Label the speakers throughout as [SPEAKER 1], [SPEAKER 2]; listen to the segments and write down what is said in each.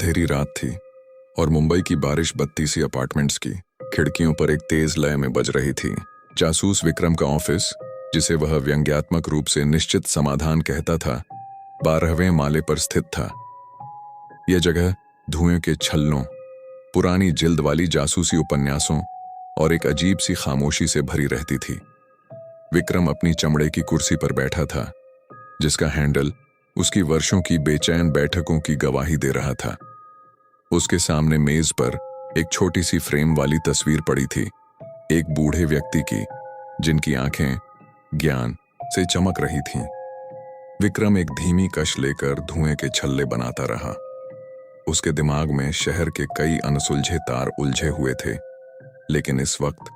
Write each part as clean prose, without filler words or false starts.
[SPEAKER 1] अंधेरी रात थी और मुंबई की बारिश बत्ती सी अपार्टमेंट्स की खिड़कियों पर एक तेज लय में बज रही थी। जासूस विक्रम का ऑफिस, जिसे वह व्यंग्यात्मक रूप से निश्चित समाधान कहता था, 12वें माले पर स्थित था। यह जगह धुएं के छल्लों, पुरानी जिल्द वाली जासूसी उपन्यासों और एक अजीब सी खामोशी से भरी रहती थी। विक्रम अपनी चमड़े की कुर्सी पर बैठा था, जिसका हैंडल उसकी वर्षों की बेचैन बैठकों की गवाही दे रहा था। उसके सामने मेज पर एक छोटी सी फ्रेम वाली तस्वीर पड़ी थी, एक बूढ़े व्यक्ति की, जिनकी आंखें ज्ञान से चमक रही थीं। विक्रम एक धीमी कश लेकर धुएं के छल्ले बनाता रहा। उसके दिमाग में शहर के कई अनसुलझे तार उलझे हुए थे, लेकिन इस वक्त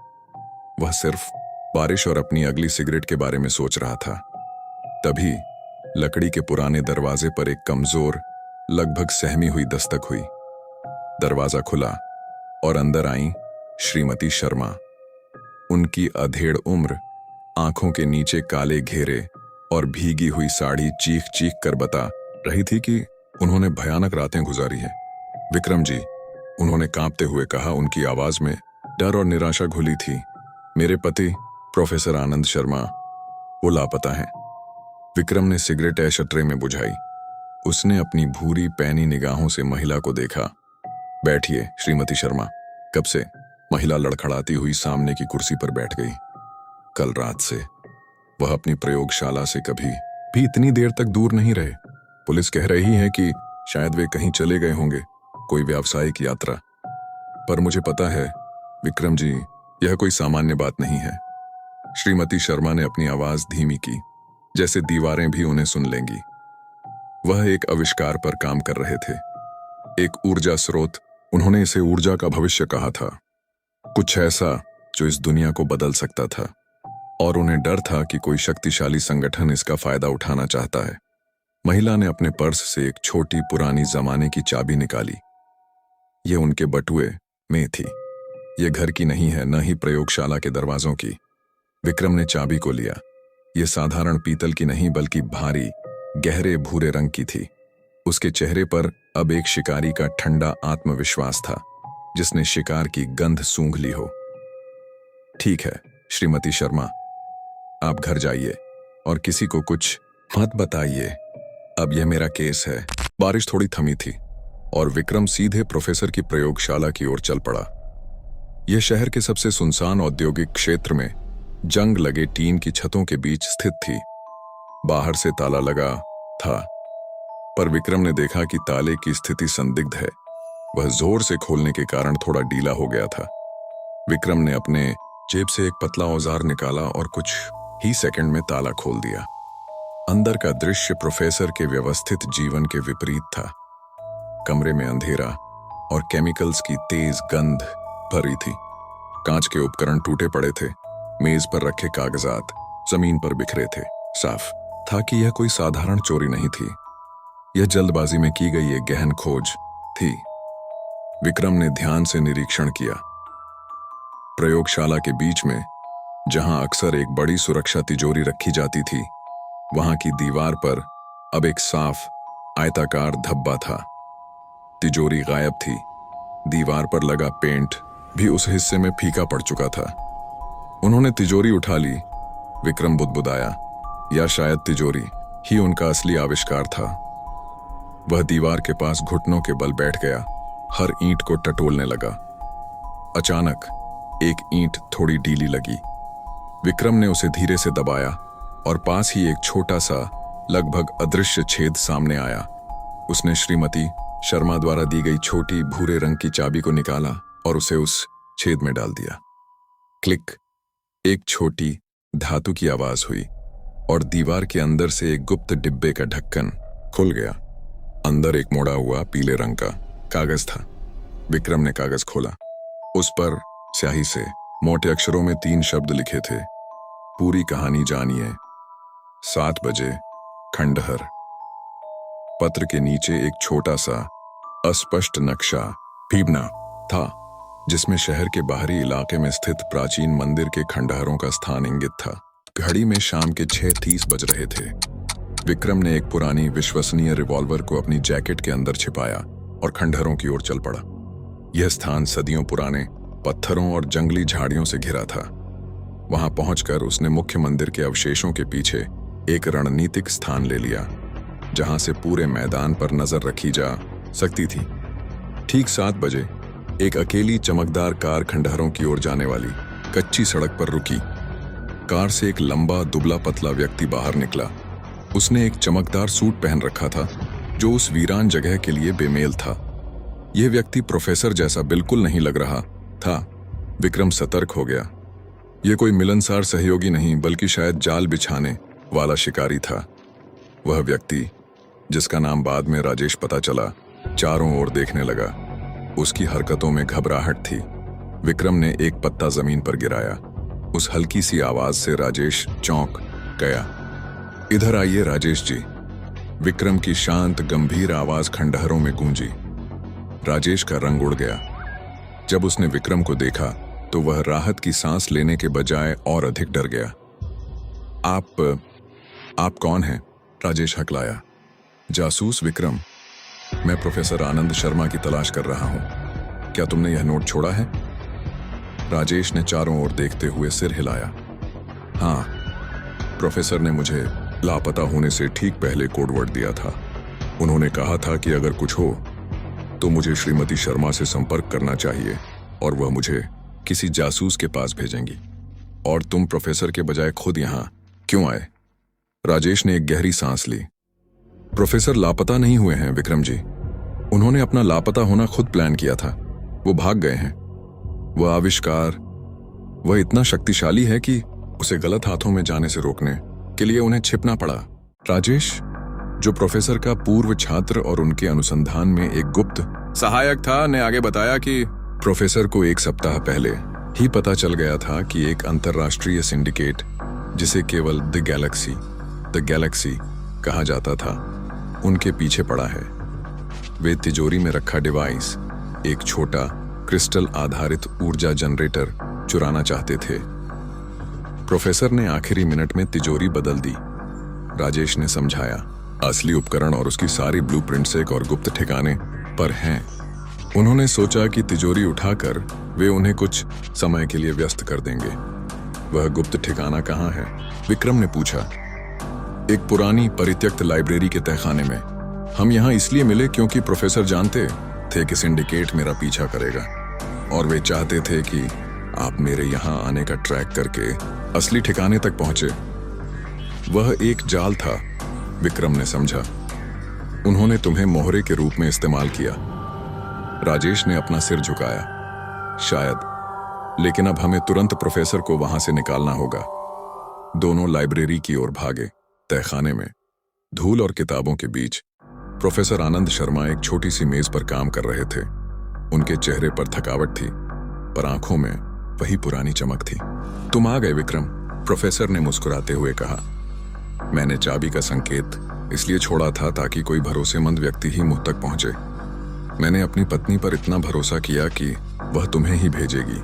[SPEAKER 1] वह सिर्फ बारिश और अपनी अगली सिगरेट के बारे में सोच रहा था। तभी लकड़ी के पुराने दरवाजे पर एक कमजोर, लगभग सहमी हुई दस्तक हुई। दरवाजा खुला और अंदर आईं श्रीमती शर्मा। उनकी अधेड़ उम्र, आंखों के नीचे काले घेरे और भीगी हुई साड़ी चीख चीख कर बता रही थी कि उन्होंने भयानक रातें गुजारी हैं। विक्रम जी, उन्होंने कांपते हुए कहा। उनकी आवाज में डर और निराशा घुली थी। मेरे पति प्रोफेसर आनंद शर्मा, वो लापता हैं। विक्रम ने सिगरेट ऐशट्रे में बुझाई। उसने अपनी भूरी पैनी निगाहों से महिला को देखा। बैठिए श्रीमती शर्मा। कब से? महिला लड़खड़ाती हुई सामने की कुर्सी पर बैठ गई। कल रात से। वह अपनी प्रयोगशाला से कभी भी इतनी देर तक दूर नहीं रहे। पुलिस कह रही है कि शायद वे कहीं चले गए होंगे, कोई व्यावसायिक यात्रा। पर मुझे पता है विक्रम जी, यह कोई सामान्य बात नहीं है। श्रीमती शर्मा ने अपनी आवाज धीमी की, जैसे दीवारें भी उन्हें सुन लेंगी। वह एक आविष्कार पर काम कर रहे थे, एक ऊर्जा स्रोत। उन्होंने इसे ऊर्जा का भविष्य कहा था, कुछ ऐसा जो इस दुनिया को बदल सकता था, और उन्हें डर था कि कोई शक्तिशाली संगठन इसका फायदा उठाना चाहता है। महिला ने अपने पर्स से एक छोटी पुरानी जमाने की चाबी निकाली। यह उनके बटुए में थी। यह घर की नहीं है, न ही प्रयोगशाला के दरवाजों की। विक्रम ने चाबी को लिया। यह साधारण पीतल की नहीं, बल्कि भारी, गहरे भूरे रंग की थी। उसके चेहरे पर अब एक शिकारी का ठंडा आत्मविश्वास था, जिसने शिकार की गंध सूंघ ली हो। ठीक है श्रीमती शर्मा, आप घर जाइए और किसी को कुछ मत बताइए। अब यह मेरा केस है। बारिश थोड़ी थमी थी और विक्रम सीधे प्रोफेसर की प्रयोगशाला की ओर चल पड़ा। यह शहर के सबसे सुनसान औद्योगिक क्षेत्र में जंग लगे टीन की छतों के बीच स्थित थी। बाहर से ताला लगा था, पर विक्रम ने देखा कि ताले की स्थिति संदिग्ध है। वह जोर से खोलने के कारण थोड़ा ढीला हो गया था। विक्रम ने अपने जेब से एक पतला औजार निकाला और कुछ ही सेकंड में ताला खोल दिया। अंदर का दृश्य प्रोफेसर के व्यवस्थित जीवन के विपरीत था। कमरे में अंधेरा और केमिकल्स की तेज गंध भरी थी। कांच के उपकरण टूटे पड़े थे। मेज पर रखे कागजात जमीन पर बिखरे थे। साफ था कि यह कोई साधारण चोरी नहीं थी। यह जल्दबाजी में की गई एक गहन खोज थी। विक्रम ने ध्यान से निरीक्षण किया। प्रयोगशाला के बीच में, जहां अक्सर एक बड़ी सुरक्षा तिजोरी रखी जाती थी, वहां की दीवार पर अब एक साफ आयताकार धब्बा था। तिजोरी गायब थी। दीवार पर लगा पेंट भी उस हिस्से में फीका पड़ चुका था। उन्होंने तिजोरी उठा ली। विक्रम बुदबुदाया, या शायद तिजोरी ही उनका असली आविष्कार था। वह दीवार के पास घुटनों के बल बैठ गया, हर ईंट को टटोलने लगा। अचानक एक ईंट थोड़ी ढीली लगी। विक्रम ने उसे धीरे से दबाया और पास ही एक छोटा सा, लगभग अदृश्य छेद सामने आया। उसने श्रीमती शर्मा द्वारा दी गई छोटी भूरे रंग की चाबी को निकाला और उसे उस छेद में डाल दिया। क्लिक! एक छोटी धातु की आवाज हुई और दीवार के अंदर से एक गुप्त डिब्बे का ढक्कन खुल गया। अंदर एक मोड़ा हुआ पीले रंग का कागज था। विक्रम ने कागज खोला। उस पर स्याही से मोटे अक्षरों में 3 शब्द लिखे थे। पूरी कहानी जानिए, 7 बजे, खंडहर। पत्र के नीचे एक छोटा सा अस्पष्ट नक्शा फीबना था, जिसमें शहर के बाहरी इलाके में स्थित प्राचीन मंदिर के खंडहरों का स्थान इंगित था। घड़ी में शाम के 6:30 बज रहे थे। विक्रम ने एक पुरानी विश्वसनीय रिवॉल्वर को अपनी जैकेट के अंदर छिपाया और खंडहरों की ओर चल पड़ा। यह स्थान सदियों पुराने पत्थरों और जंगली झाड़ियों से घिरा था। वहां पहुंचकर उसने मुख्य मंदिर के अवशेषों के पीछे एक रणनीतिक स्थान ले लिया, जहां से पूरे मैदान पर नजर रखी जा सकती थी। ठीक 7 बजे एक अकेली चमकदार कार खंडहरों की ओर जाने वाली कच्ची सड़क पर रुकी। कार से एक लंबा दुबला पतला व्यक्ति बाहर निकला। उसने एक चमकदार सूट पहन रखा था जो उस वीरान जगह के लिए बेमेल था। यह व्यक्ति प्रोफेसर जैसा बिल्कुल नहीं लग रहा था। विक्रम सतर्क हो गया। यह कोई मिलनसार सहयोगी नहीं बल्कि शायद जाल बिछाने वाला शिकारी था। वह व्यक्ति, जिसका नाम बाद में राजेश पता चला, चारों ओर देखने लगा। उसकी हरकतों में घबराहट थी। विक्रम ने एक पत्ता जमीन पर गिराया। उस हल्की सी आवाज से राजेश चौंक गया। इधर आइए राजेश जी। विक्रम की शांत गंभीर आवाज खंडहरों में गूंजी। राजेश का रंग उड़ गया। जब उसने विक्रम को देखा तो वह राहत की सांस लेने के बजाय और अधिक डर गया। आप कौन हैं? राजेश हकलाया। जासूस विक्रम, मैं प्रोफेसर आनंद शर्मा की तलाश कर रहा हूं। क्या तुमने यह नोट छोड़ा है? राजेश ने चारों ओर देखते हुए सिर हिलाया। हाँ, प्रोफेसर ने मुझे लापता होने से ठीक पहले कोडवर्ड दिया था। उन्होंने कहा था कि अगर कुछ हो तो मुझे श्रीमती शर्मा से संपर्क करना चाहिए और वह मुझे किसी जासूस के पास भेजेंगी। और तुम प्रोफेसर के बजाय खुद यहां क्यों आए? राजेश ने एक गहरी सांस ली। प्रोफेसर लापता नहीं हुए हैं विक्रम जी। उन्होंने अपना लापता होना खुद प्लान किया था। वो भाग गए हैं। वह आविष्कार, वह इतना शक्तिशाली है कि उसे गलत हाथों में जाने से रोकने के लिए उन्हें छिपना पड़ा। राजेश, जो प्रोफेसर का पूर्व छात्र और उनके अनुसंधान में एक गुप्त सहायक था, ने आगे बताया कि प्रोफेसर को 1 सप्ताह पहले ही पता चल गया था कि एक अंतर्राष्ट्रीय सिंडिकेट, जिसे केवल द गैलेक्सी कहा जाता था, उनके पीछे पड़ा है। वे तिजोरी में रखा डिवाइस, एक छोटा क्रिस्टल आधारित ऊर्जा जनरेटर, चुराना चाहते थे। प्रोफेसर ने आखिरी मिनट में तिजोरी बदल दी। राजेश ने समझाया, असली उपकरण और उसकी सारी ब्लूप्रिंट्स एक और गुप्त ठिकाने पर हैं। उन्होंने सोचा कि तिजोरी उठाकर वे उन्हें कुछ समय के लिए व्यस्त कर देंगे। वह गुप्त ठिकाना कहाँ है? विक्रम ने पूछा। एक पुरानी परित्यक्त लाइब्रेरी के तहखाने में। हम यहाँ इसलिए मिले क्योंकि प्रोफेसर जानते थे कि सिंडिकेट मेरा पीछा करेगा और वे चाहते थे कि आप मेरे यहाँ आने का ट्रैक करके असली ठिकाने तक पहुंचे। वह एक जाल था, विक्रम ने समझा। उन्होंने तुम्हें मोहरे के रूप में इस्तेमाल किया। राजेश ने अपना सिर झुकाया। शायद, लेकिन अब हमें तुरंत प्रोफेसर को वहां से निकालना होगा। दोनों लाइब्रेरी की ओर भागे। तहखाने में धूल और किताबों के बीच प्रोफेसर आनंद शर्मा एक छोटी सी मेज पर काम कर रहे थे। उनके चेहरे पर थकावट थी, पर आंखों में वही पुरानी चमक थी। तुम आ गए विक्रम, प्रोफेसर ने मुस्कुराते हुए कहा। मैंने चाबी का संकेत इसलिए छोड़ा था ताकि कोई भरोसेमंद व्यक्ति ही मुझ तक पहुंचे। मैंने अपनी पत्नी पर इतना भरोसा किया कि वह तुम्हें ही भेजेगी।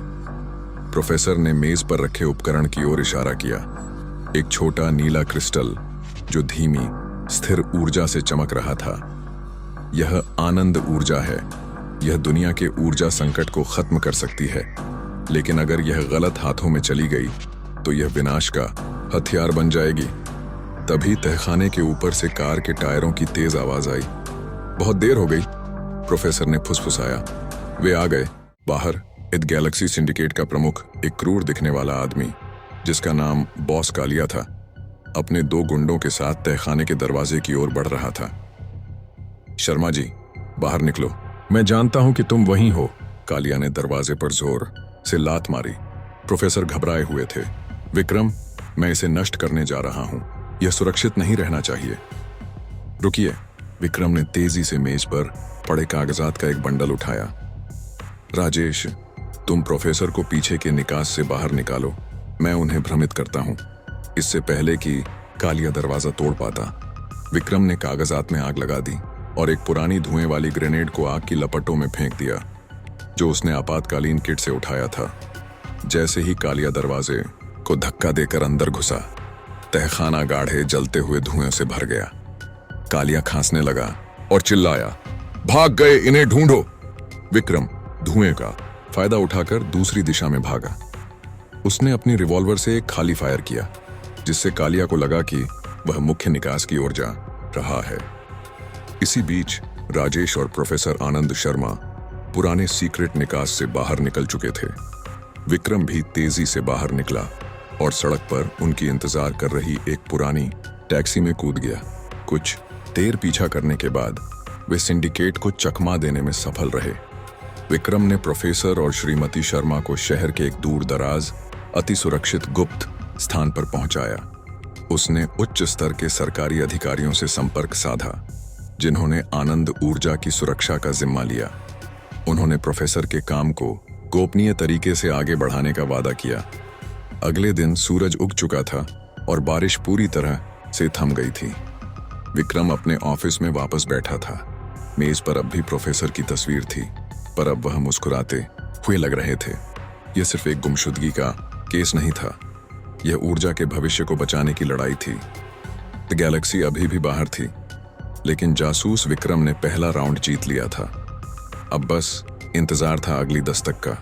[SPEAKER 1] प्रोफेसर ने मेज पर रखे उपकरण की ओर इशारा किया। एक छोटा नीला क्रिस्टल जो धीमी स्थिर ऊर्जा से चमक रहा था। यह आनंद ऊर्जा है। यह दुनिया के ऊर्जा संकट को खत्म कर सकती है, लेकिन अगर यह गलत हाथों में चली गई तो यह विनाश का हथियार बन जाएगी। तभी तहखाने के ऊपर से कार के टायरों की तेज आवाज आई। बहुत देर हो गई, प्रोफेसर ने फुसफुसाया। वे आ गए। बाहर इद गैलेक्सी सिंडिकेट का प्रमुख, एक क्रूर दिखने वाला आदमी जिसका नाम बॉस कालिया था, अपने 2 गुंडों के साथ तहखाने के दरवाजे की ओर बढ़ रहा था। शर्मा जी, बाहर निकलो। मैं जानता हूं कि तुम वहीं हो। कालिया ने दरवाजे पर जोर से लात मारी। प्रोफेसर घबराए हुए थे। विक्रम, मैं इसे नष्ट करने जा रहा हूं। यह सुरक्षित नहीं रहना चाहिए। रुकिए। विक्रम ने तेजी से मेज पर पड़े कागजात का एक बंडल उठाया। राजेश, तुम प्रोफेसर को पीछे के निकास से बाहर निकालो। मैं उन्हें भ्रमित करता हूं, इससे पहले कि कालिया दरवाजा तोड़ पाता। विक्रम ने कागजात में आग लगा दी और एक पुरानी धुएं वाली ग्रेनेड को आग की लपटों में फेंक दिया, जो उसने आपातकालीन किट से उठाया था। जैसे ही कालिया दरवाजे को धक्का देकर अंदर घुसा, तहखाना गाढ़े जलते हुए धुएं से भर गया। कालिया खांसने लगा और चिल्लाया, भाग गए, इन्हें ढूंढो। विक्रम धुएं का फायदा उठाकर दूसरी दिशा में भागा। उसने अपनी रिवॉल्वर से एक खाली फायर किया, जिससे कालिया को लगा कि वह मुख्य निकास की ओर जा रहा है। इसी बीच राजेश और प्रोफेसर आनंद शर्मा पुराने सीक्रेट निकास से बाहर निकल चुके थे। विक्रम भी तेजी से बाहर निकला और सड़क पर उनकी इंतजार कर रही एक पुरानी टैक्सी में कूद गया। कुछ देर पीछा करने के बाद वे सिंडिकेट को चकमा देने में सफल रहे। विक्रम ने प्रोफेसर और श्रीमती शर्मा को शहर के एक दूर दराज अति सुरक्षित गुप्त स्थान पर पहुंचाया। उसने उच्च स्तर के सरकारी अधिकारियों से संपर्क साधा, जिन्होंने आनंद ऊर्जा की सुरक्षा का जिम्मा लिया। उन्होंने प्रोफेसर के काम को गोपनीय तरीके से आगे बढ़ाने का वादा किया। अगले दिन सूरज उग चुका था और बारिश पूरी तरह से थम गई थी। विक्रम अपने ऑफिस में वापस बैठा था। मेज पर अब भी प्रोफेसर की तस्वीर थी, पर अब वह मुस्कुराते हुए लग रहे थे। यह सिर्फ एक गुमशुदगी का केस नहीं था, यह ऊर्जा के भविष्य को बचाने की लड़ाई थी। द गैलेक्सी अभी भी बाहर थी, लेकिन जासूस विक्रम ने पहला राउंड जीत लिया था। अब बस इंतजार था अगली दस्तक का।